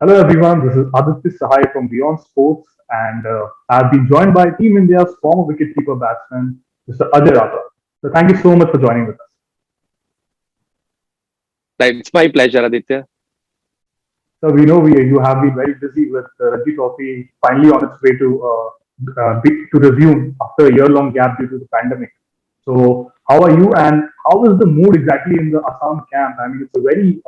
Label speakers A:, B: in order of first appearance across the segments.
A: Hello everyone, this is Aditya Sahai from Beyond Sports, and I've been joined by Team India's former wicketkeeper batsman, Mr. Ajay Rata. So thank you so much for joining with us.
B: It's my pleasure, Aditya.
A: So we know you have been very busy with the Ranji Trophy finally on its way to resume after a year-long gap due to the pandemic. So how are you, and how is the mood exactly in the Assam camp? I mean, it's a very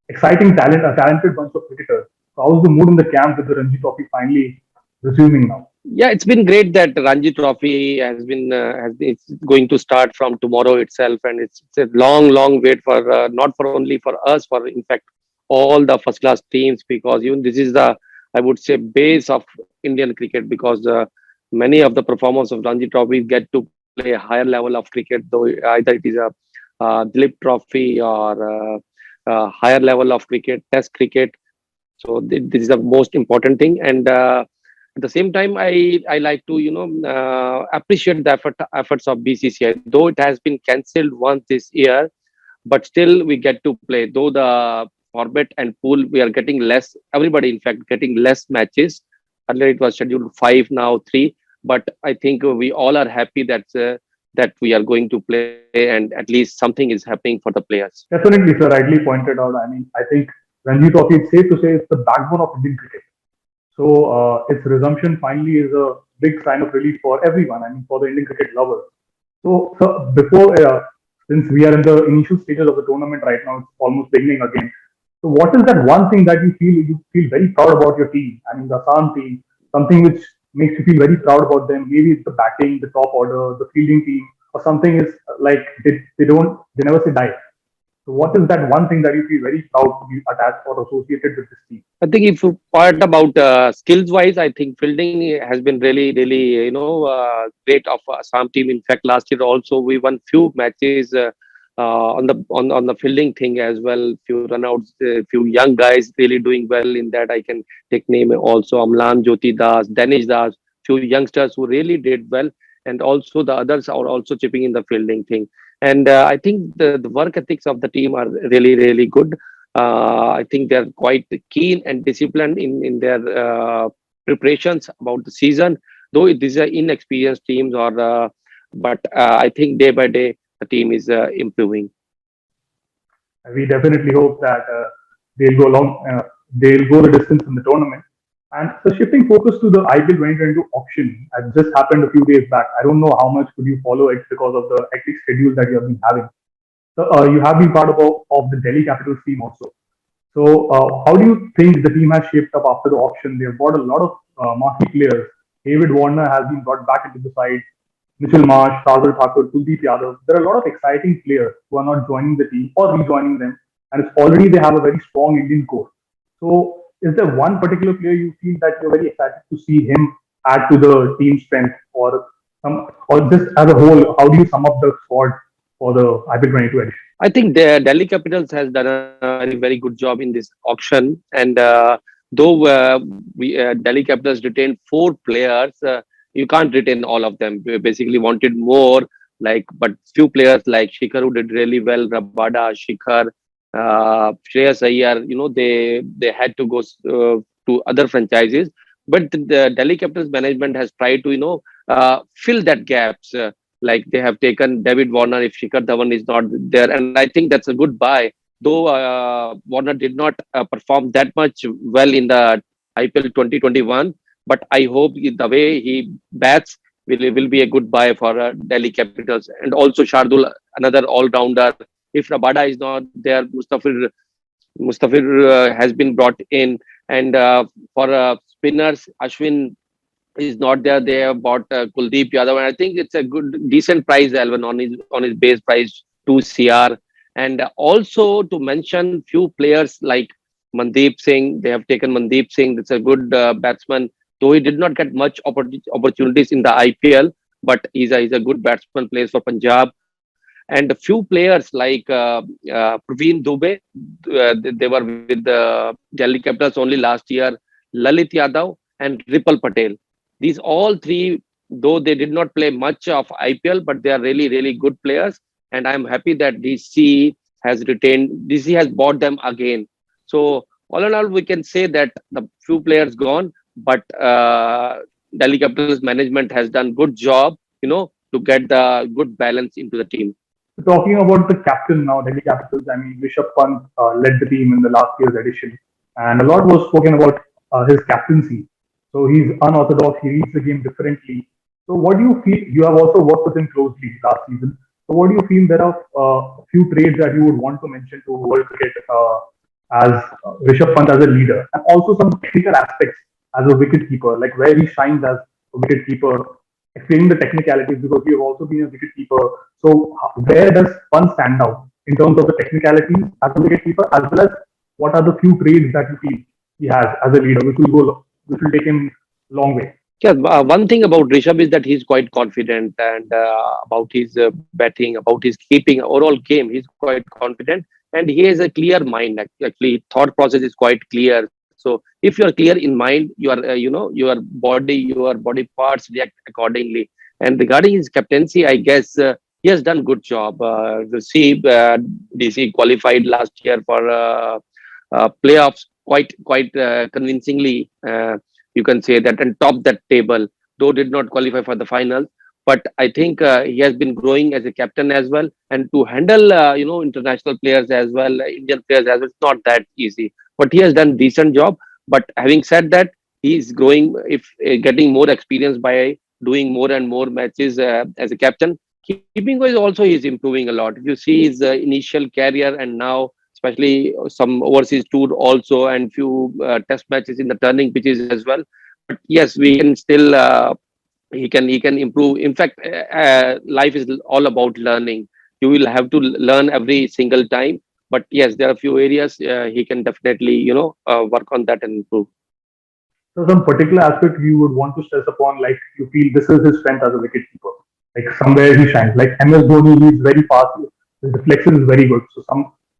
A: a talented bunch of cricketers. So how's the mood in the camp with the Ranji Trophy finally resuming now?
B: Yeah, it's been great that Ranji Trophy it's going to start from tomorrow itself, and it's a long wait for not for only for us, for in fact all the first class teams, because even this is the, I would say, base of Indian cricket, because many of the performers of Ranji Trophy get to play a higher level of cricket, though either it is a Dilip Trophy or higher level of cricket, Test cricket. So this is the most important thing, and at the same time, I like to appreciate the efforts of BCCI, though it has been cancelled once this year, but still we get to play. Though the format and pool, we are getting less. Everybody, in fact, getting less matches. Earlier it was scheduled five, now three. But I think we all are happy that we are going to play, and at least something is happening for the players.
A: Definitely, sir, rightly pointed out. I mean, I think Ranji Trophy, it's safe to say, it's the backbone of Indian cricket. So its resumption finally is a big sign of relief for everyone. I mean, for the Indian cricket lovers. So before, since we are in the initial stages of the tournament right now, it's almost beginning again. So what is that one thing that you feel very proud about your team? I mean, the Assam team, something which makes you feel very proud about them. Maybe it's the batting, the top order, the fielding team, or something is like they never say die. So what is that one thing that you feel very proud to be attached or associated with this team?
B: I think if you part about skills wise, I think fielding has been really great of Assam team. In fact, last year also we won few matches on the fielding thing as well. Few runouts, few young guys really doing well in that. I can take name also Amlan Jyoti Das, Danish Das, few youngsters who really did well, and also the others are also chipping in the fielding thing. And I think the work ethics of the team are really good. I think they're quite keen and disciplined in their preparations about the season. Though these are inexperienced teams, but I think day by day the team is improving.
A: We definitely hope that they'll go long, they'll go the distance in the tournament. And so shifting focus to the IPL 2022 auction, it just happened a few days back. I don't know how much could you follow it because of the hectic schedule that you have been having. So you have been part of the Delhi Capitals team also. So how do you think the team has shaped up after the auction? They've bought a lot of marquee players. David Warner has been brought back into the side. Mitchell Marsh, Shardul Thakur, Kuldeep Yadav. There are a lot of exciting players who are not joining the team or rejoining them, and it's already they have a very strong Indian core. So, is there one particular player you feel that you're very excited to see him add to the team strength, or just as a whole? How do you sum up the squad for the IPL 22 edition?
B: I think the Delhi Capitals has done a very good job in this auction, and though Delhi Capitals retained four players, you can't retain all of them. We basically wanted more, like, but few players like Shikhar who did really well, Rabada, Shikhar, Shreyas Iyer, they had to go to other franchises. But the Delhi Capitals management has tried to fill that gaps. Like they have taken David Warner if Shikhar Dhawan is not there, and I think that's a good buy. Though Warner did not perform that much well in the IPL 2021, but I hope the way he bats will be a good buy for Delhi Capitals, and also Shardul, another all rounder. If Rabada is not there, Mustafir has been brought in, and for spinners, Ashwin is not there. They have bought Kuldeep Yadav, and I think it's a good, decent price, Alvin, on his base price 2 CR. And also to mention few players like Mandeep Singh. They have taken Mandeep Singh. That's a good batsman, though he did not get much opportunities in the IPL, but he's a good batsman. Plays for Punjab, and a few players like Praveen Dubey. They were with the Delhi Capitals only last year. Lalit Yadav and Ripal Patel. These all three, though they did not play much of IPL, but they are really good players. And I'm happy that DC has bought them again. So all in all, we can say that the few players gone, but Delhi Capitals management has done good job, to get the good balance into the team.
A: So talking about the captain now, Delhi Capitals, I mean, Rishabh Pant led the team in the last year's edition, and a lot was spoken about his captaincy. So he's unorthodox, he reads the game differently. So what do you feel? You have also worked with him closely last season. So what do you feel there are a few traits that you would want to mention to world cricket as Rishabh Pant as a leader, and also some technical aspects as a wicket keeper, like where he shines as a wicket keeper, explaining the technicalities because you have also been a wicket keeper. So where does Pant stand out in terms of the technicalities as a wicket keeper, as well as what are the few traits that you feel he has as a leader, which will take him a long way.
B: Yeah, one thing about Rishabh is that he's quite confident, and about his batting, about his keeping overall game, he's quite confident, and he has a clear mind. Actually, thought process is quite clear. So if you are clear in mind, your body parts react accordingly. And regarding his captaincy, I guess he has done good job. Received DC qualified last year for playoffs quite convincingly. You can say that, and top that table, though did not qualify for the finals. But I think he has been growing as a captain as well, and to handle international players as well, Indian players as well. It's not that easy, but he has done decent job. But having said that, he is growing, if getting more experience by doing more and more matches as a captain. Keeping wise also he is improving a lot. If you see his initial career and now, especially some overseas tour also, and few test matches in the turning pitches as well. But yes, we can still he can improve. In fact, life is all about learning. You will have to learn every single time. But yes, there are a few areas he can definitely work on that and improve.
A: So some particular aspect you would want to stress upon, like you feel this is his strength as a wicket keeper, like somewhere he shines. Like MS Dhoni, he's very fast, his reflexes is very good. So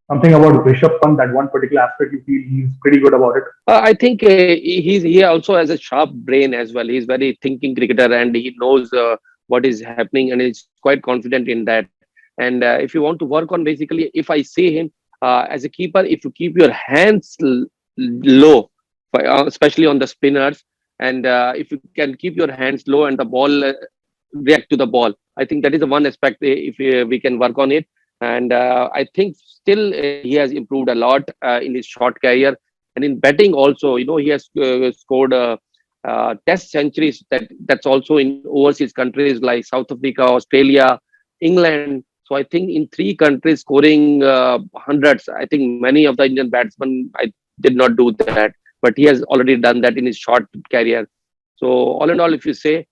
A: something about Rishabh Pant, that one particular aspect you feel he's pretty good about it.
B: I think he also has a sharp brain as well. He's very thinking cricketer, and he knows what is happening, and he's quite confident in that. And if you want to work on, basically, if I see him as a keeper, if you keep your hands low, especially on the spinners, and if you can keep your hands low and the ball react to the ball, I think that is the one aspect if we can work on it. And I think still he has improved a lot in his short career, and in betting also. He has scored test centuries. That's also in overseas countries like South Africa, Australia, England. So I think in three countries scoring hundreds. I think many of the Indian batsmen I did not do that, but he has already done that in his short career. So all in all, if you say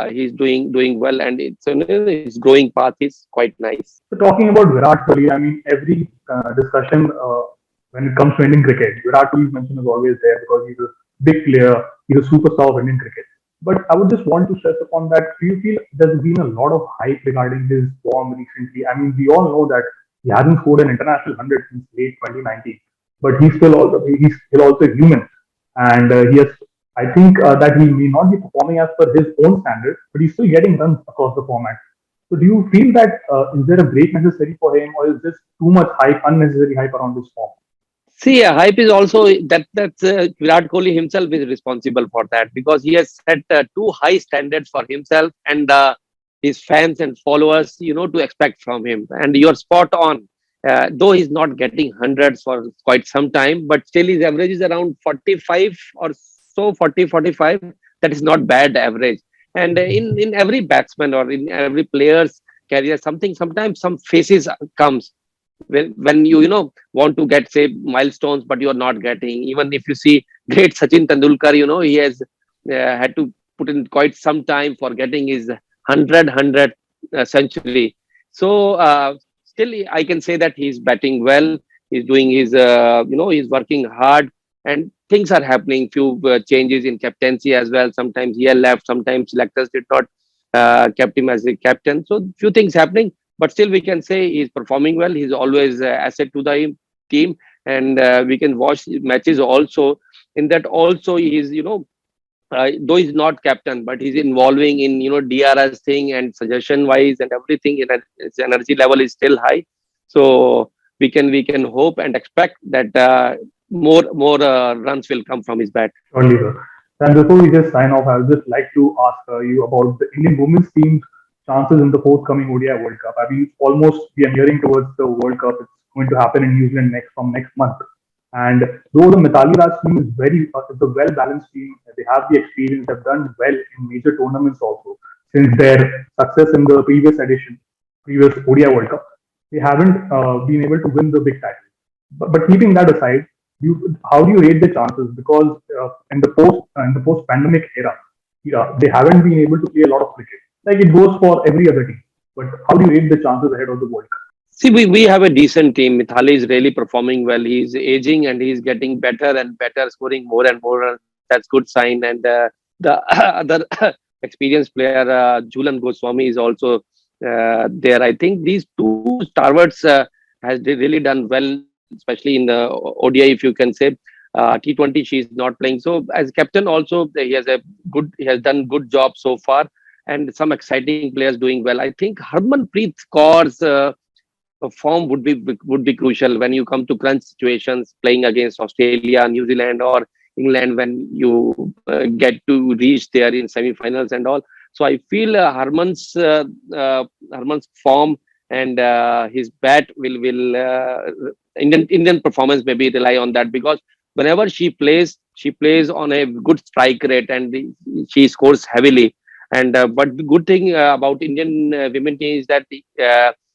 B: he's doing well, and his growing path is quite nice.
A: So talking about Virat Kohli, I mean every discussion when it comes to Indian cricket, Virat Kohli's mention is always there because he's a big player, he's a superstar of Indian cricket. But I would just want to stress upon that. Do you feel there's been a lot of hype regarding his form recently? I mean, we all know that he hasn't scored an international 100 since late 2019, but he's still also human, and he has. I think that he may not be performing as per his own standards, but he's still getting runs across the format. So, do you feel that is there a break necessary for him, or is this too much hype, unnecessary hype around his form?
B: See, hype is also that's Virat Kohli himself is responsible for that, because he has set too high standards for himself and his fans and followers, to expect from him. And you're spot on. Though he's not getting hundreds for quite some time, but still his average is around 45 or so, 40, 45. That is not bad average. And in every batsman or in every player's career, sometimes some phases comes when want to get, say, milestones, but you are not getting. Even if you see great Sachin Tendulkar, he has had to put in quite some time for getting his 100 century. So still I can say that he's batting well, he's doing his he's working hard, and things are happening. Few changes in captaincy as well. Sometimes he left, sometimes selectors did not kept him as a captain. So few things happening, but still we can say he's performing well. He's always asset to the team, and we can watch matches also. In that also he is, though he's not captain, but he's involving in DRS thing and suggestion wise and everything. His energy level is still high, so we can hope and expect that more runs will come from his bat.
A: Surely, sir. And before we just sign off, I would just like to ask you about the Indian women's team's chances in the forthcoming ODI World Cup. I mean, almost we are nearing towards the World Cup. It's going to happen in New Zealand next month. And though the Mithali Raj team is it's a well balanced team, they have the experience. They've done well in major tournaments also since their success in the previous ODI World Cup. They haven't been able to win the big title. But keeping that aside, how do you rate the chances? Because in the post pandemic era, they haven't been able to play a lot of cricket. Like it goes for every other team. But how do you rate the chances ahead of the World Cup?
B: See, we have a decent team. Mithali is really performing well. He's aging and he's getting better and better, scoring more and more runs. That's good sign. And the other experienced player, Julan Goswami, is also there. I think these two stalwarts has really done well, especially in the ODI, if you can say. T20, she's not playing. So as captain, also he has done good job so far, and some exciting players doing well. I think Harmanpreet Kaur's form would be crucial when you come to crunch situations, playing against Australia, New Zealand, or England, when you get to reach there in semi-finals and all. So I feel Harman's form and his bat will Indian performance maybe rely on that, because whenever she plays on a good strike rate, and she scores heavily. And but the good thing about Indian women team is that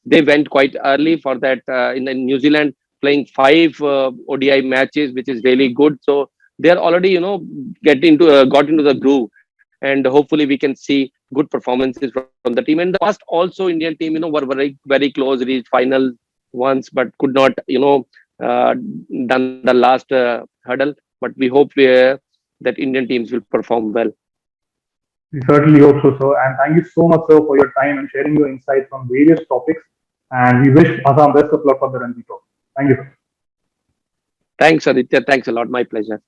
B: they went quite early for that in New Zealand, playing five ODI matches, which is really good. So they are already got into the groove, and hopefully we can see good performances from the team. And the past also Indian team were very close, reached final once, but could not uh, done the last hurdle. But we hope that Indian teams will perform well.
A: We certainly hope so, sir. And thank you so much, sir, for your time and sharing your insights on various topics. And we wish Assam best of luck for the Ranji Trophy. Thank you, sir.
B: Thanks, Aditya. Thanks a lot. My pleasure.